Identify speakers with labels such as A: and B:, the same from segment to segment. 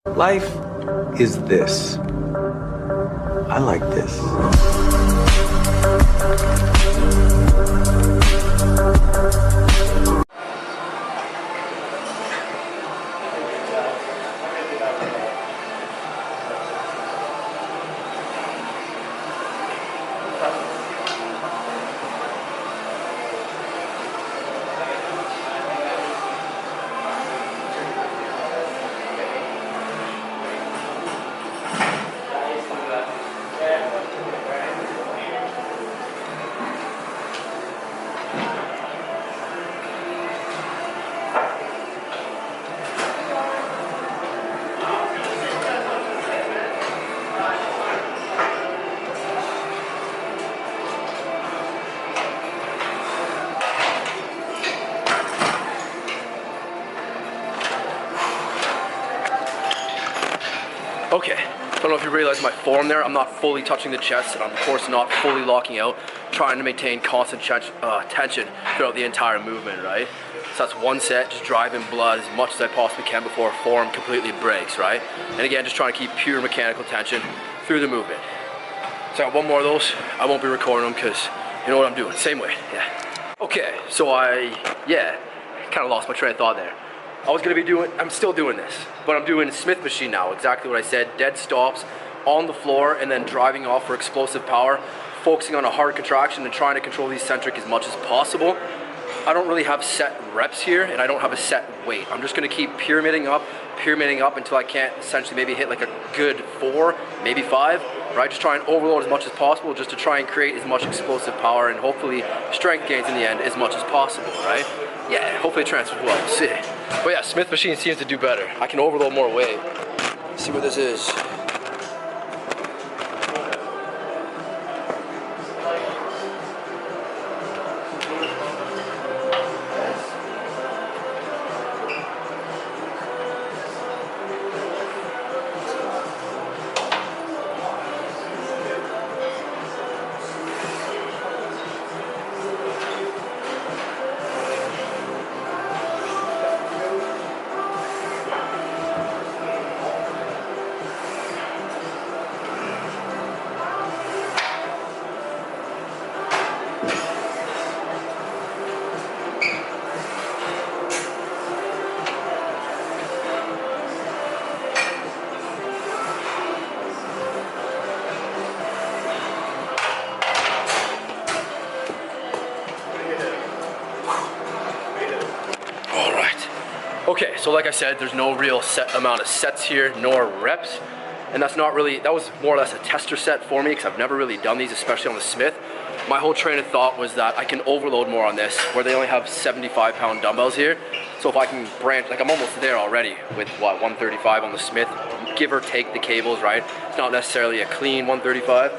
A: Life is this. I like this.
B: Okay, I don't know if you realize my form there. I'm not fully touching the chest, and I'm of course not fully locking out, trying to maintain constant tension throughout the entire movement, right? So that's one set, just driving blood as much as I possibly can before form completely breaks, right? And again, just trying to keep pure mechanical tension through the movement. So I got one more of those. I won't be recording them because you know what I'm doing. Same way, yeah. Okay, so kind of lost my train of thought there. I'm still doing this, but I'm doing a Smith machine now, exactly what I said, dead stops on the floor and then driving off for explosive power, focusing on a hard contraction and trying to control the eccentric as much as possible. I don't really have set reps here and I don't have a set weight. I'm just gonna keep pyramiding up until I can't essentially maybe hit like a good 4, maybe 5, right? Just try and overload as much as possible just to try and create as much explosive power and hopefully strength gains in the end as much as possible, right? Yeah, hopefully it transfers well, we'll see. But yeah, Smith machine seems to do better. I can overload more weight. Let's see what this is. Okay, so like I said, there's no real set amount of sets here, nor reps. And that was more or less a tester set for me because I've never really done these, especially on the Smith. My whole train of thought was that I can overload more on this, where they only have 75-pound dumbbells here. So if I can branch, like I'm almost there already with what, 135 on the Smith, give or take the cables, right? It's not necessarily a clean 135,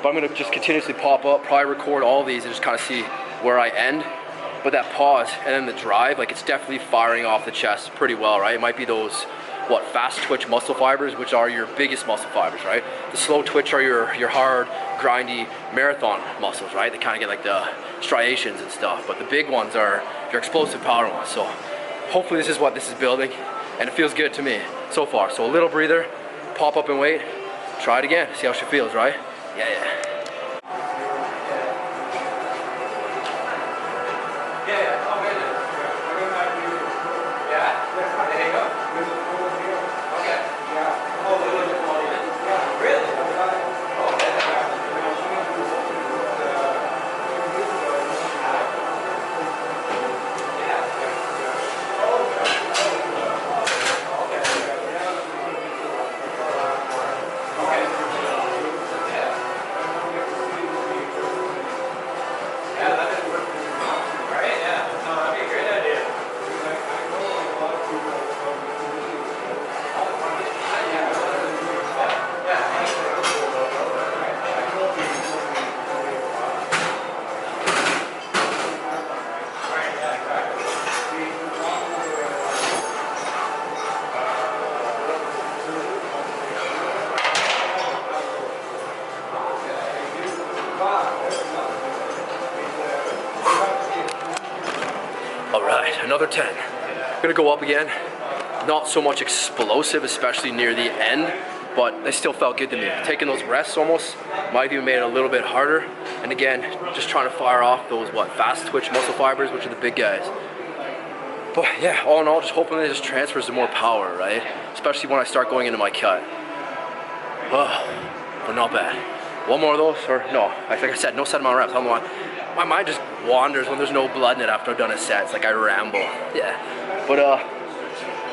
B: but I'm gonna just continuously pop up, probably record all these and just kind of see where I end. But that pause and then the drive, like it's definitely firing off the chest pretty well, right? It might be those, fast twitch muscle fibers, which are your biggest muscle fibers, right? The slow twitch are your hard, grindy marathon muscles, right? They kind of get like the striations and stuff, but the big ones are your explosive power ones. So hopefully this is what this is building, and it feels good to me so far. So a little breather, pop up and wait, try it again, see how she feels, right? Yeah. All right, another 10. I'm gonna go up again. not so much explosive, especially near the end, but they still felt good to me. Taking those rests almost might have even made it a little bit harder. And again, just trying to fire off those fast twitch muscle fibers, which are the big guys. But yeah, all in all, just hoping that it just transfers to more power, right? Especially when I start going into my cut. But not bad. One more of those, or no, like I said, no set amount of reps. I don't know why. My mind just wanders when there's no blood in it after I've done a set. It's like I ramble. Yeah. But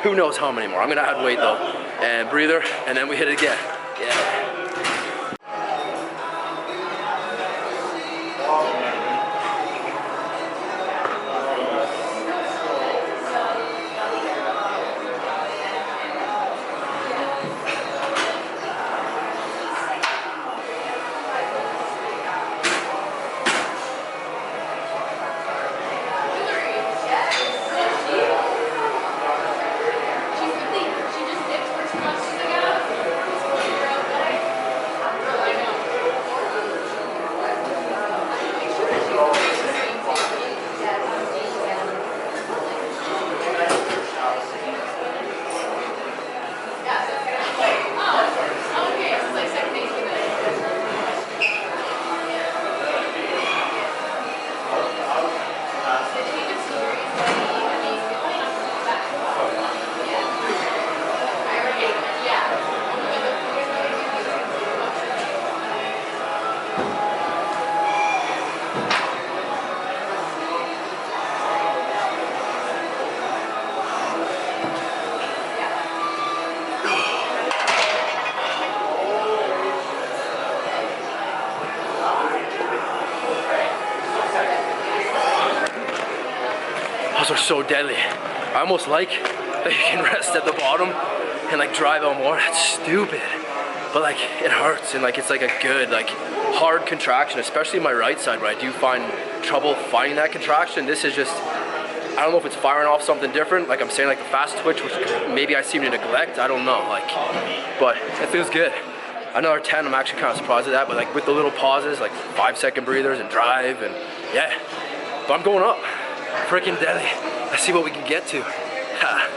B: who knows how many more. I'm gonna add weight though. And breather, and then we hit it again. Yeah. Those are so deadly. I almost like that you can rest at the bottom and like drive out more. That's stupid. But like it hurts, and like it's like a good like hard contraction, especially my right side where I do find trouble finding that contraction. This is just, I don't know if it's firing off something different. Like I'm saying, like the fast twitch, which maybe I seem to neglect. I don't know, like, but it feels good. Another 10, I'm actually kind of surprised at that, but like with the little pauses, like 5-second breathers and drive, and yeah. But I'm going up. Freaking deadly. Let's see what we can get to. Ha.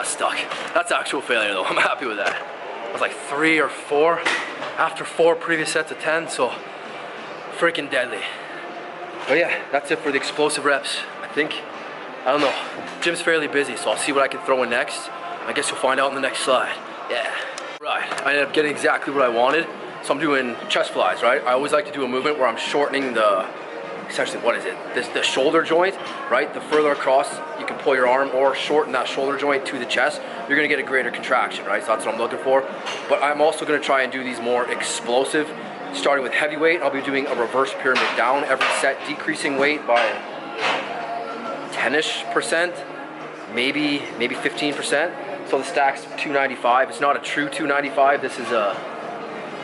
B: Stuck. That's actual failure though. I'm happy with that. I was like 3 or 4 after 4 previous sets of 10, so freaking deadly. But yeah, that's it for the explosive reps. I think, I don't know, gym's fairly busy, so I'll see what I can throw in next. I guess you'll find out in the next slide. Yeah. Right, I ended up getting exactly what I wanted. So I'm doing chest flies, right? I always like to do a movement where I'm shortening the, essentially, what is it? The shoulder joint, right? The further across you can pull your arm or shorten that shoulder joint to the chest, you're gonna get a greater contraction, right? So that's what I'm looking for. But I'm also gonna try and do these more explosive, starting with heavy weight. I'll be doing a reverse pyramid down every set, decreasing weight by 10-ish%, maybe 15%. So the stack's 295. It's not a true 295. This is a,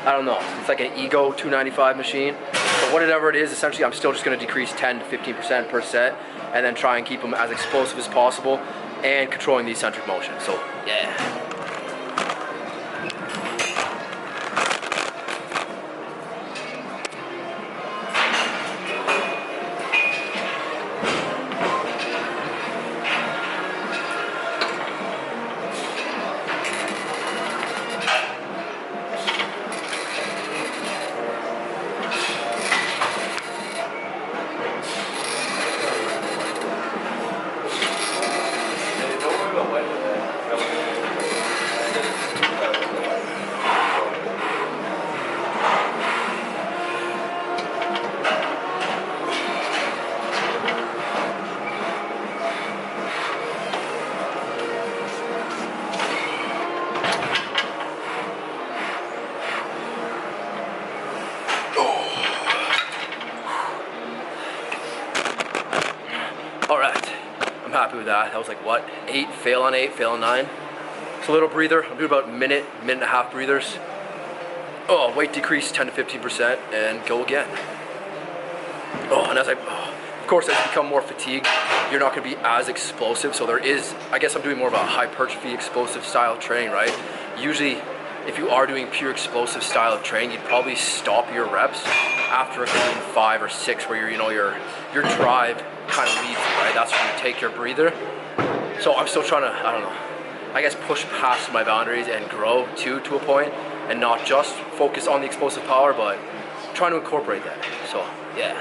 B: I don't know, it's like an ego 295 machine. But whatever it is, essentially I'm still just gonna decrease 10 to 15% per set and then try and keep them as explosive as possible and controlling the eccentric motion. So yeah. that. That was like what, 8, fail on 8, fail on 9. So a little breather. I'm doing about minute and a half breathers. Oh, weight decrease 10 to 15% and go again. Oh, and of course, as you become more fatigued, you're not gonna be as explosive. So there is, I guess I'm doing more of a hypertrophy explosive style of training, right? Usually, if you are doing pure explosive style of training, you'd probably stop your reps after a clean 5 or 6 where your drive kind of leads you, right? That's when you take your breather. So I'm still trying to, I don't know, I guess push past my boundaries and grow to a point and not just focus on the explosive power, but trying to incorporate that. So yeah.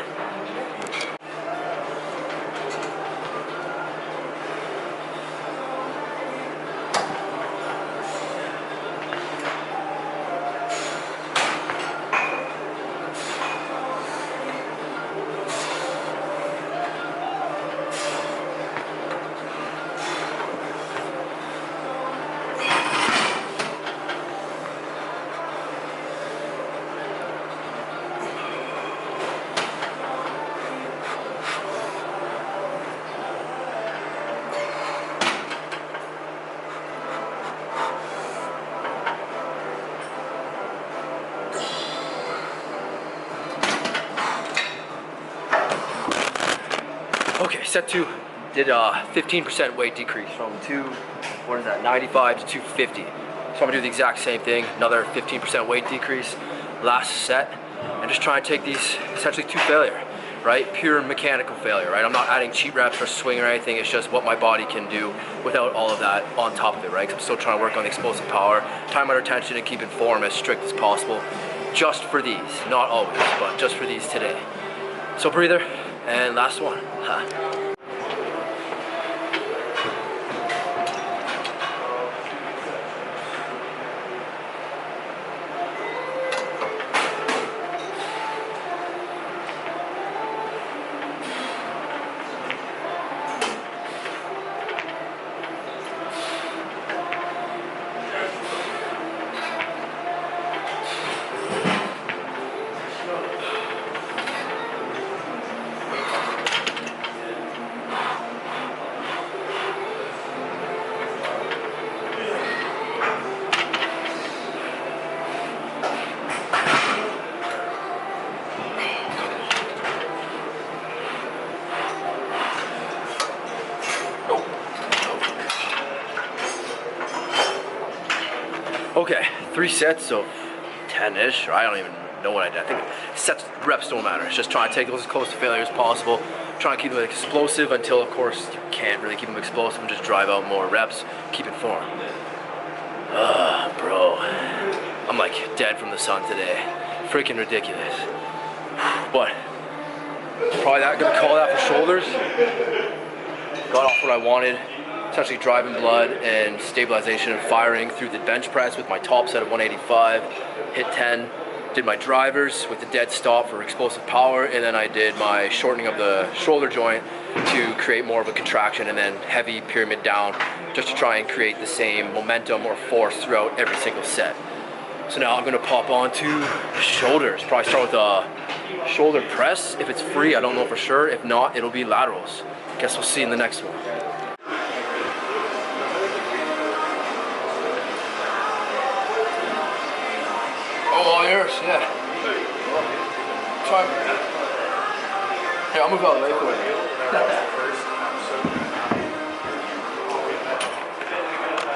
B: Okay, set 2 did a 15% weight decrease from 95 to 250. So I'm gonna do the exact same thing, another 15% weight decrease, last set, and just try and take these essentially to failure, right? Pure mechanical failure, right? I'm not adding cheat reps or swing or anything, it's just what my body can do without all of that on top of it, right? 'Cause I'm still trying to work on the explosive power, time under tension, and keeping form as strict as possible, just for these, not always, but just for these today. So breather, and last one. Okay, 3 sets of 10-ish, or I don't even know what I did. I think reps don't matter. It's just trying to take those as close to failure as possible. Trying to keep them explosive until, of course, you can't really keep them explosive and just drive out more reps, keep it form. Bro, I'm like dead from the sun today. Freaking ridiculous. But probably gonna call that for shoulders. Got off what I wanted. Essentially driving blood and stabilization and firing through the bench press with my top set of 185, hit 10, did my drivers with the dead stop for explosive power, and then I did my shortening of the shoulder joint to create more of a contraction, and then heavy pyramid down just to try and create the same momentum or force throughout every single set. So now I'm gonna pop on to shoulders. Probably start with a shoulder press if it's free, I don't know for sure. If not, it'll be laterals. Guess we'll see in the next one. Oh, yours, yeah. Try. Here, I'll move out of the way for you.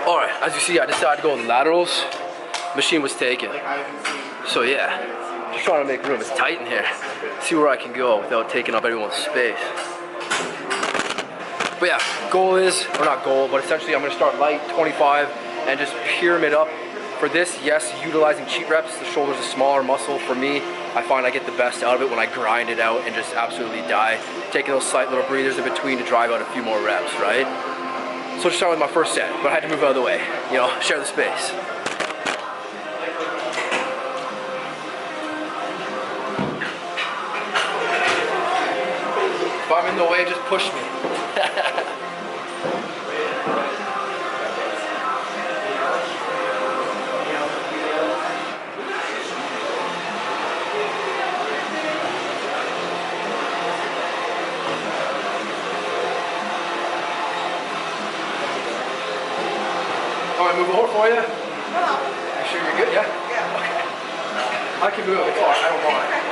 B: Alright, as you see, I decided to go in laterals. Machine was taken. So yeah, just trying to make room. It's tight in here. See where I can go without taking up everyone's space. But yeah, goal is, or not goal, but essentially I'm gonna start light, 25, and just pyramid up. For this, yes, utilizing cheat reps, the shoulder's a smaller muscle. For me, I find I get the best out of it when I grind it out and just absolutely die. Taking those slight little breathers in between to drive out a few more reps, right? So just start with my first set, but I had to move out of the way, share the space. If I'm in the way, just push me. for you? You sure you're good? Yeah? Yeah. Okay. I can move the car. I don't mind.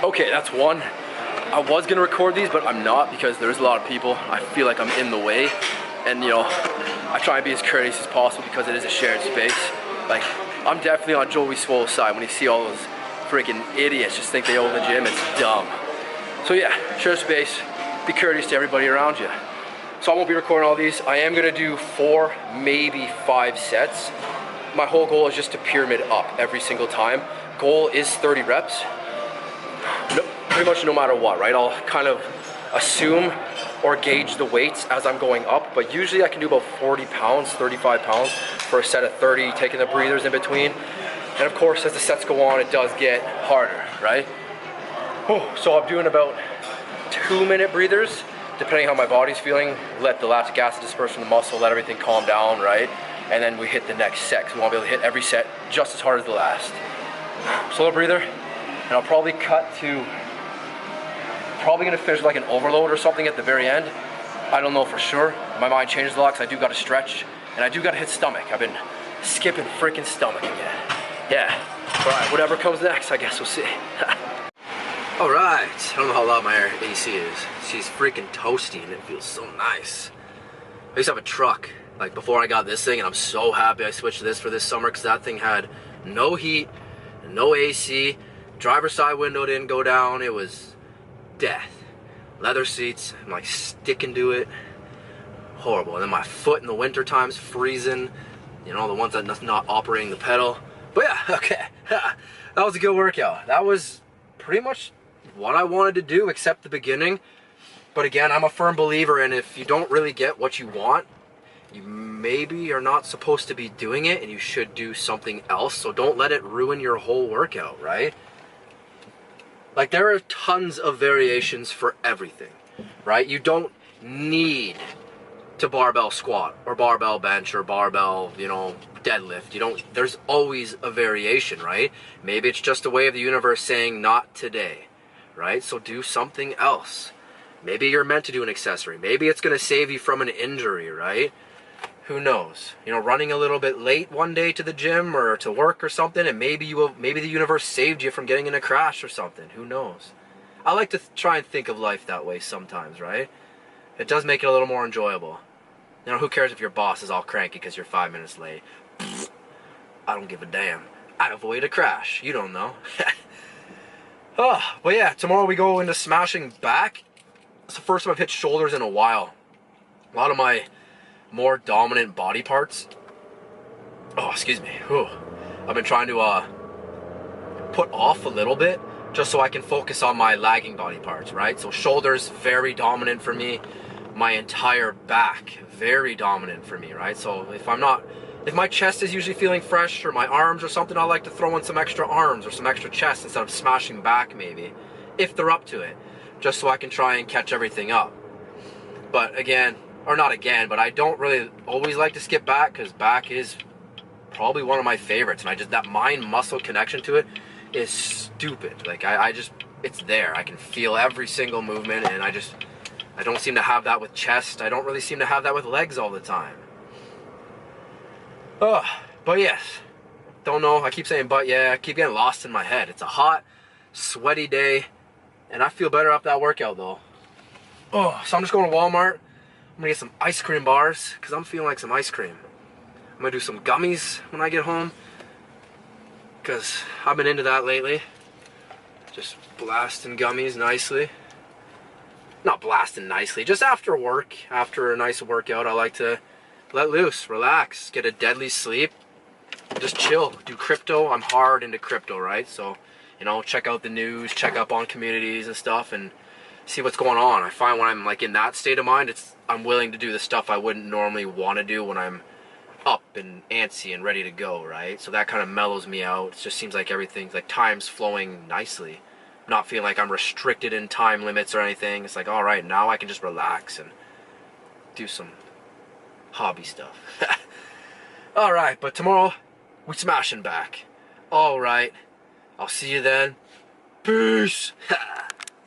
B: Okay, that's one. I was gonna record these, but I'm not because there's a lot of people. I feel like I'm in the way. And you know, I try and be as courteous as possible because it is a shared space. Like, I'm definitely on Joey Swole's side when you see all those freaking idiots just think they own the gym. It's dumb. So yeah, share space, be courteous to everybody around you. So I won't be recording all these. I am gonna do 4, maybe 5 sets. My whole goal is just to pyramid up every single time. Goal is 30 reps. No, pretty much no matter what, right? I'll kind of assume or gauge the weights as I'm going up, but usually I can do about 40 pounds, 35 pounds for a set of 30, taking the breathers in between. And of course, as the sets go on, it does get harder, right? So I'm doing about 2-minute breathers, depending how my body's feeling. Let the lactic acid disperse from the muscle, let everything calm down, right? And then we hit the next set, because we want to be able to hit every set just as hard as the last. Slow breather, and I'll probably cut to, probably gonna finish like an overload or something at the very end. I don't know for sure. My mind changes a lot because I do gotta stretch, and I do gotta hit stomach. I've been skipping freaking stomach again. Yeah, all right, whatever comes next, I guess we'll see. All right, I don't know how loud my AC is. She's freaking toasty and it feels so nice. I used to have a truck, like before I got this thing, and I'm so happy I switched to this for this summer because that thing had no heat, no AC, driver's side window didn't go down, it was death. Leather seats, I'm like sticking to it, horrible. And then my foot in the winter time's freezing, you know, the ones that's not operating the pedal. But yeah, okay, that was a good workout. That was pretty much what I wanted to do except the beginning. But again, I'm a firm believer in if you don't really get what you want, you maybe are not supposed to be doing it and you should do something else. So don't let it ruin your whole workout, right? Like, there are tons of variations for everything, right? You don't need to barbell squat or barbell bench or barbell, you know, deadlift. You don't, there's always a variation, right? Maybe it's just a way of the universe saying not today, right? So do something else. Maybe you're meant to do an accessory. Maybe it's going to save you from an injury, right? Who knows? You know, running a little bit late one day to the gym or to work or something, and maybe the universe saved you from getting in a crash or something. Who knows? I like to try and think of life that way sometimes, right? It does make it a little more enjoyable. You know, who cares if your boss is all cranky because you're 5 minutes late? I don't give a damn. I avoid a crash. You don't know. Oh, but yeah, tomorrow we go into smashing back. It's the first time I've hit shoulders in a while. A lot of my more dominant body parts. Oh, excuse me. Whew. I've been trying to put off a little bit just so I can focus on my lagging body parts, right? So shoulders, very dominant for me. My entire back, very dominant for me, right? So if my chest is usually feeling fresh or my arms or something, I like to throw in some extra arms or some extra chest instead of smashing back maybe, if they're up to it, just so I can try and catch everything up. But again, or not again, but I don't really always like to skip back because back is probably one of my favorites, and that mind muscle connection to it is stupid. Like I just, it's there. I can feel every single movement, and I don't seem to have that with chest. I don't really seem to have that with legs all the time. Oh, but yes, don't know. I keep saying but yeah, I keep getting lost in my head. It's a hot, sweaty day, and I feel better after that workout though. Oh, so I'm just going to Walmart. I'm gonna get some ice cream bars because I'm feeling like some ice cream. I'm gonna do some gummies when I get home because I've been into that lately. Just blasting gummies nicely. Not blasting nicely, just after work, after a nice workout, I like to let loose, relax, get a deadly sleep, just chill, do crypto. I'm hard into crypto, right? So, you know, check out the news, check up on communities and stuff, and see what's going on. I find when I'm like in that state of mind, I'm willing to do the stuff I wouldn't normally want to do when I'm up and antsy and ready to go, right? So that kind of mellows me out. It just seems like everything's like time's flowing nicely. Not feeling like I'm restricted in time limits or anything. It's like, all right, now I can just relax and do some hobby stuff. All right, but tomorrow we smashing back. All right, I'll see you then. Peace.